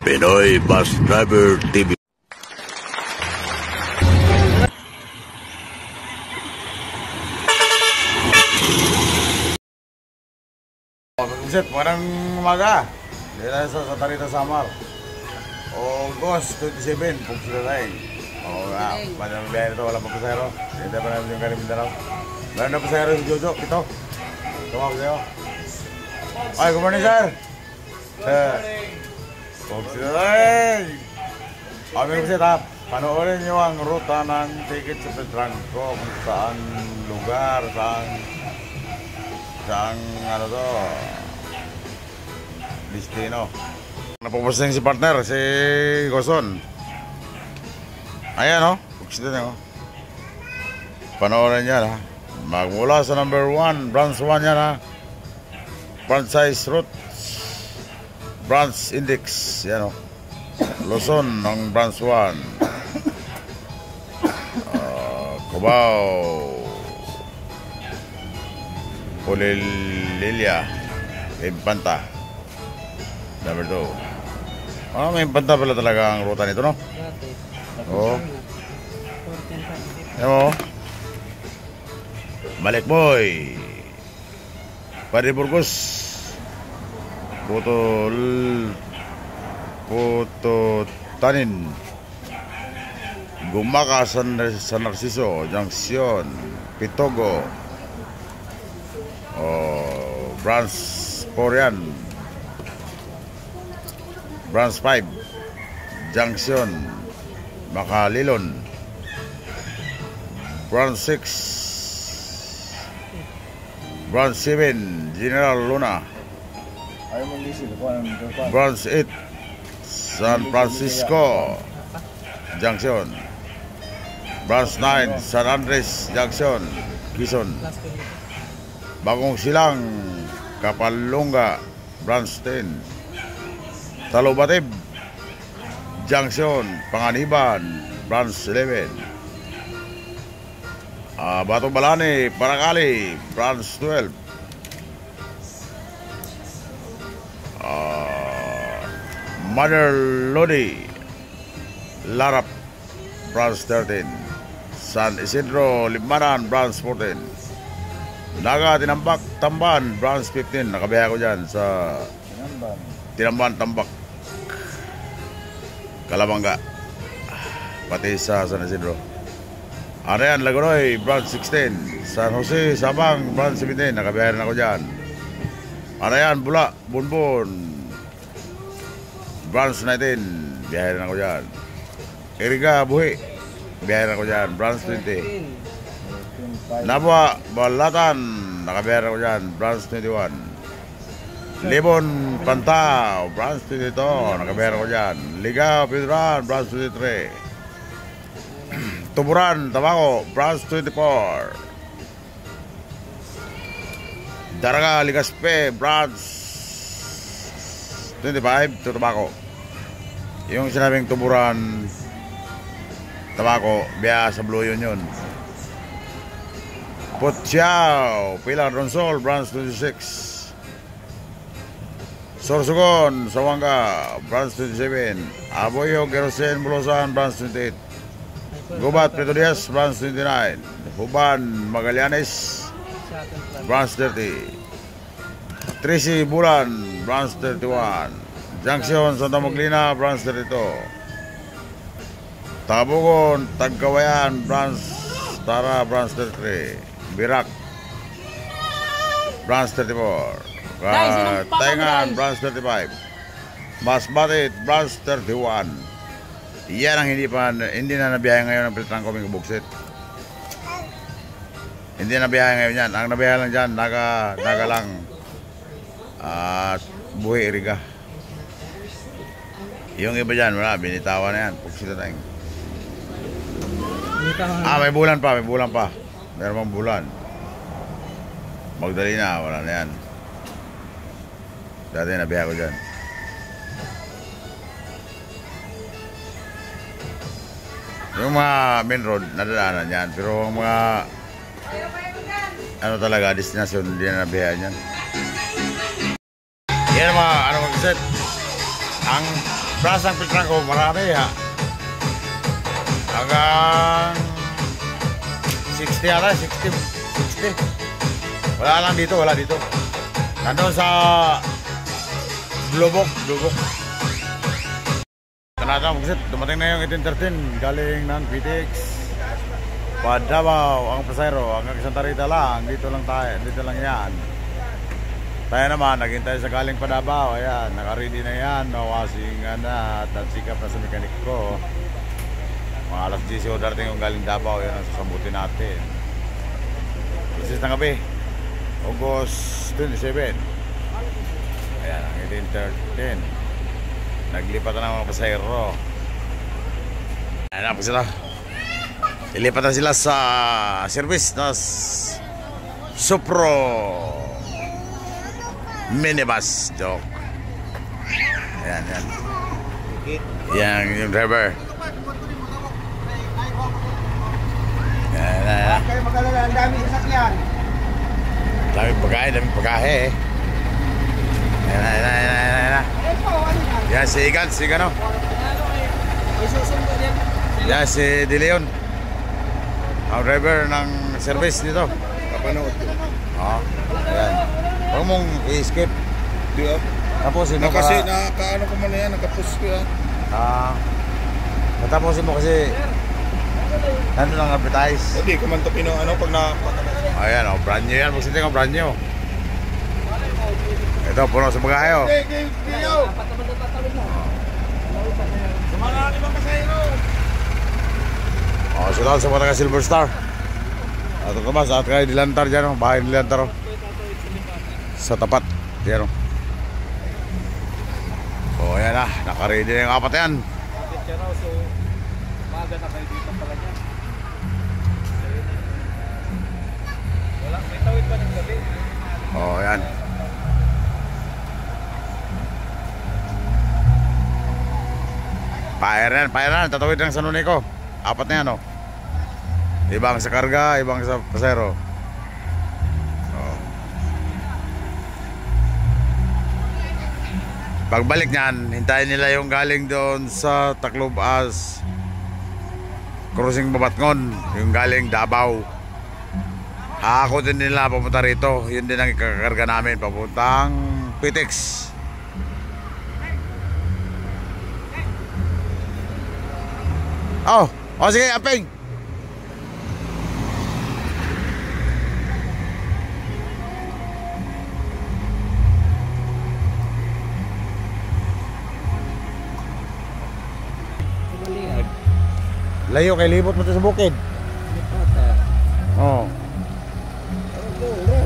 Pinoy Bus Driver TV. Set, parang umaga. Dito sa Tarita Samar. August 27, kung sila tayo. Padang biyahe nito, walang pasahero. Hindi pa namin yung Karim Mindanao. Meron na pasahero si Jojo, ito. Tumawag sa'yo. Ay, good morning, sir. Kung sila tayo. Kami po set, panoorin nyo ang ruta ng ticket sa Petranco. Kung saan lugar, saan ano to, destino. Napuposting si partner, si Goson. Ayan o, puksito niya o. Panoorin niya ha. Magmula sa number 1, branch 1 yan ha. Branch size route, branch index, yan o. Luzon ng branch 1. Cubao, Pulililia, Impanta, number 2. May Impanta pala talaga ang ruta nito, no? Oo. Ayan mo. Balikboy, Padre Burgos, Puto Tanin, Gumaka, San Narciso, Junction, Pitogo, branch 4 yan, branch 5, Junction, Makalilon, branch 6, branch 7, General Luna, branch 8, San Francisco Junction, branch 9, San Andres Junction, Quezon, Bagong Silang, Kapalunga, branch 10, Talubatib Junction, Panganiban, branch 11, Bato Balani, Paracali, branch 12, Mother Lodi, Larap, branch 13, San Isidro Limanan, branch 14, Naga Tinambak Tamban, branch 15. Nakabiyahe ko dyan sa Tinamban Tambak, Kalabanga, pati sa San Isidro. Arayan Lagunoy, branch 16, San Jose Sabang, branch 17. Nakabiyahe rin ako dyan. Arayan Bula, Bunbun, branch 19. Biyahe rin ako dyan. Iriga Buhi, biyahe rin ako dyan, branch 20. Nabwa, Balatan, nakabiyahe ko dyan, branch 21. Libon, Pantao, branch 22, nakabiyahe ko dyan. Ligaw, Pidran, branch 23. Tuburan, Tabaco, branch 24. Daraga, Ligaspe, branch 25, to Tabaco. Yung sinabing Tuburan, Tabaco, biyahe sa Blue Union. Putsiao, Pilar Ronsol, branch 26. Sorsogon, Sawanga, branch 27. Aboyo, Gerosen, Bulosan, branch 28. Gubat, Pedro Diaz, branch 29. Huban, Magallanes, branch 30. Trisi, Bulan, branch 31. Junction, Santa Maglina, branch 32. Tabugon, Tagkawayan, branch Tara, branch 33. Birak, branch 34. Taingan, branch 35. Masbatit, branch 31. Yan ang hindi na nabiyahe ngayon ng Petranco Mingo Buksit. Hindi na nabiyahe ngayon yan. Ang nabiyahe lang dyan, naga lang, at Buhi, Iriga. Yung iba dyan, wala, binitawan na yan. Puksito tayong. May bulan pa, meron pang bulan. Magdalena, wala na yan. Dati nabiyahe ko dyan. Yung mga main road, nadadaanan yan. Pero ang mga ano talaga, destinasyon, hindi na nabiyahe yan. Yan mga, ano mag-set. Ang branch ng Petranco, marami ha. Hanggang 60 ata, 60. Wala lang dito, wala dito. Nandun sa Blubok. Tanatang magsit, dumating na yung 1813 galing ng PTX. Davao ang pasayro, hanggang Santa Rita lang, dito lang tayo, dito lang yan. Tayo naman, naghintay sa galing pa Davao, ayan, naka-ready na yan, no-washing na, at sikap na sa mekanik ko. Mga alas 10 o darating yung galing Davao, yan ang sasambutin natin. Isis ng gabi, August 27. Ayan, ang 1813. Naglipat na ng mga pasayro. Ayan na po sila. Ilipat na sila sa service na Supro minibus. Joke. Ayan. Yan yung driver. Ayan. Kayo magalala, ang dami sasakyan. Daming pagkahe. Ayan. Yan si Igan, si Gano. Yan si De Leon. Ang driver ng service dito. Kapanood ko. Ayan. Huwag mong i-skip. Diba? Tapusin mo Kasi nakaano ko man yan, nakapush ko yan. Tapusin mo kasi nandun ang advertise. Hindi ko man ito pag nakapatalas. Ayan brand new yan. Magsinti ko brand new. Ito, puno sa bagahe Sumala 5 pasahero. Sunod sa mga Silver Star. Ito ka ba, sa at kayo dilantar dyan, bahay dilantar sa tapat dyan. Ayan na, naka-ready na yung apat yan. Ayan. Fire yan, tatawid ng sanunay ko. Apat na yan, ibang sa karga, ibang sa pasero. Pagbalik niyan, hintayin nila yung galing doon sa Tacloban crossing Babatngon, yung galing Davao. Haakotin nila papunta rito. Yun din ang ikakarga namin papuntang PTX. Sige, Apeng. Layo kay libot mo sa bukid.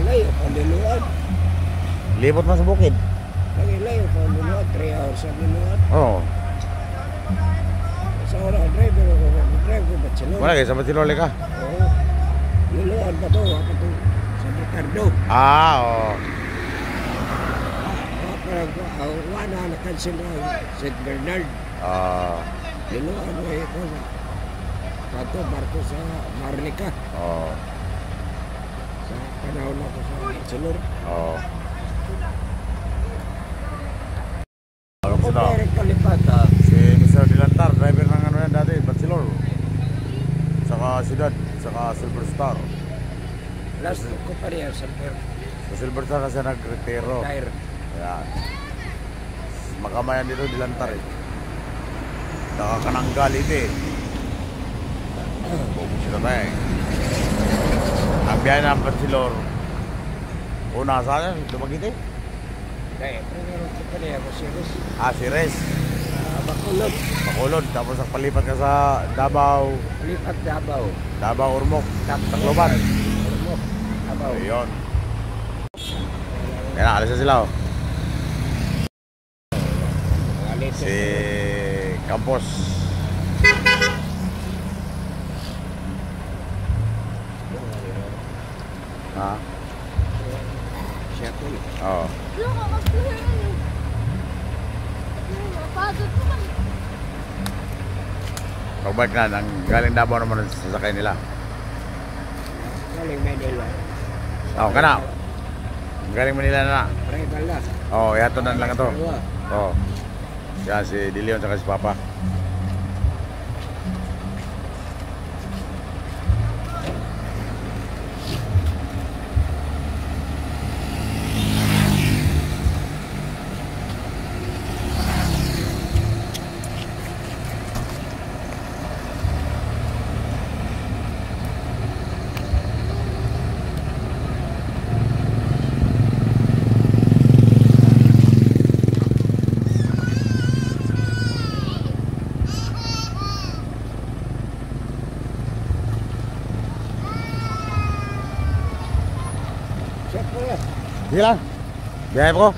Layo pa linuad. Libot mo sa bukid. Layo pa linuad, 3 hours sa linuad. Sa oras, driver ko ba sila? Wala kayo, sa Batilole ka? Oo. Linuad ba ito? Ako ito sa Ricardo. Parang wala na-cancel na St. Bernard. Linuad mo ito. Kato, barko sa Marlica. Sa panahon ako sa Silor. Direct kalipat Si Mr. Dilantar, driver ng ano yan dati, Bachelor. Saka Ciudad, saka Silver Star. last ko pa rin sa Silver Star kasi nag-retiro. tire. Ayan. Makamayan dito, Dilantar Nakakananggal ito Bubog sila tayo Ang biyahe ng Bachelor. Una saan yan? Dumagiti? Kaya, pero ko pa rin ako si Res. Si Res. Bacolod. Tapos palipat ka sa Davao. Lipat Davao. Davao, Ormoc. Tacloban. Ormoc. Davao. Ayun. Kaya na, alis na sila Si Campos. Shuttle. Pagbalik na, ang galing Davao naman ang sasakay nila. Galing Manila. Kana. Ang galing Manila na. Rival na. Ihato na lang ito. Dalawa. Yan si Dilion at si Papa. Sige lang. Biyahe ko.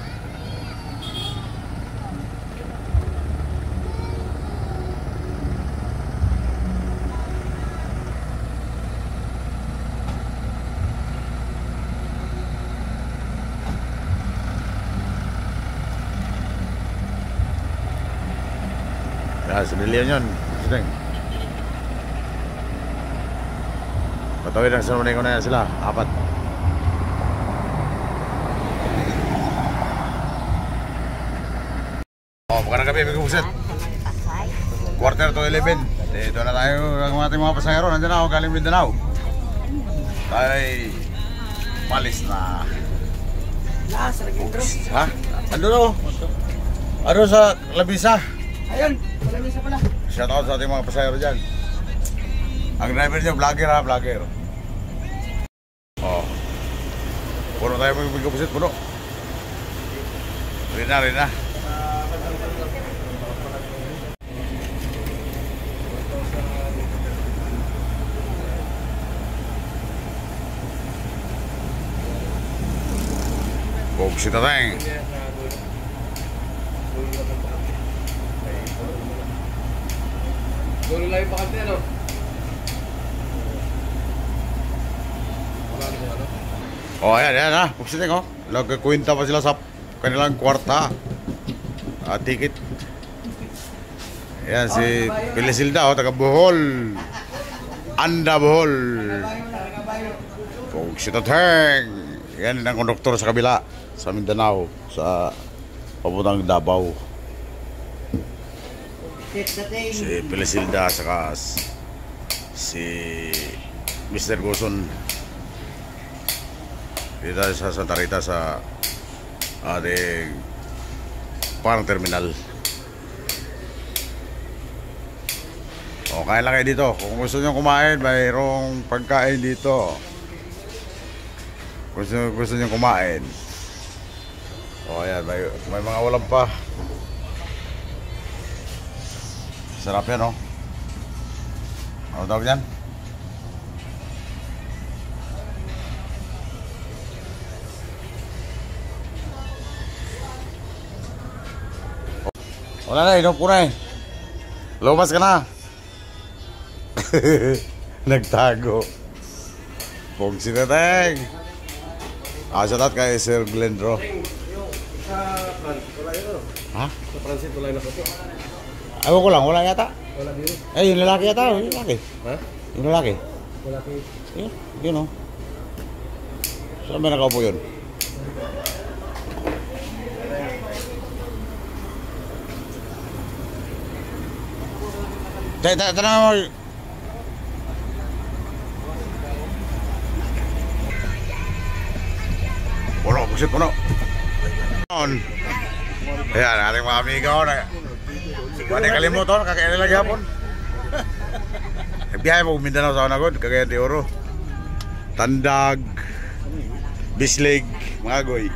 Yan, sinilihan yun. Sudeng. Patawid ang sanunay ko na yan sila. 4. Magandang gabi, Big Buset. 11:45. Dito na tayo ang ating mga pasahero. Nandiyan na ako, galing Mindanao. Tayo palis na. Ha? Ando na o? Ano sa Labisa? Ayun, Labisa pala. Shout out sa ating mga pasahero dyan. Ang driver niya, vlogger ha, vlogger. Oh. Puno tayo, Big Buset, puno. Rin na. Bogsita tayong. Dulo lang yung bakante, ano? Oh, ayan ha. Bogsita ko. Nagkakwenta pa sila sa kanilang kwarta. Ticket. Ayan si Pilisilda, taga Bohol. Anda Bohol. Bogsita tayong. Yan ang konduktor sa kabila, sa Mindanao, sa papuntang Davao. Si Pilisilda saka si Mr. Goson. Dito sa Santa Rita sa ating parang terminal. O, kain lang kayo dito. Kung gusto nyo kumain, mayroong pagkain dito. Gusto nyo kumain. O ayan, may mga ulam pa. Sarap yan, no? Ano tawag yan? Wala na, inom ko na eh. Lumas ka na. Nagtago. Pogsi na tayong. Shout out kay Sir Glendro. Sa France, wala yun, ano? Ha? Sa France, wala yun ako po. Ayaw ko lang, wala yata. Wala dito. Yung lalaki yata, yung lalaki. Ha? Yung lalaki. Wala kayo. Yun o. Saan ba nakaupo yun? Tanong mo. Puno. Ayan, ating mga amiga ko na. Wala kalimutan, kakain lagi hapon. Biyahe mo Mindanao sa Onagod, Cagayan de Oro, Tandag, Bislig, mga goy.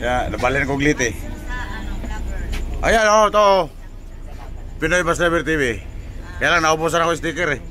Yan, nabalhin kong glite. Ayan, ito. Pinoy Bus Driver TV. Kaya lang, naubusan ako yung sticker eh.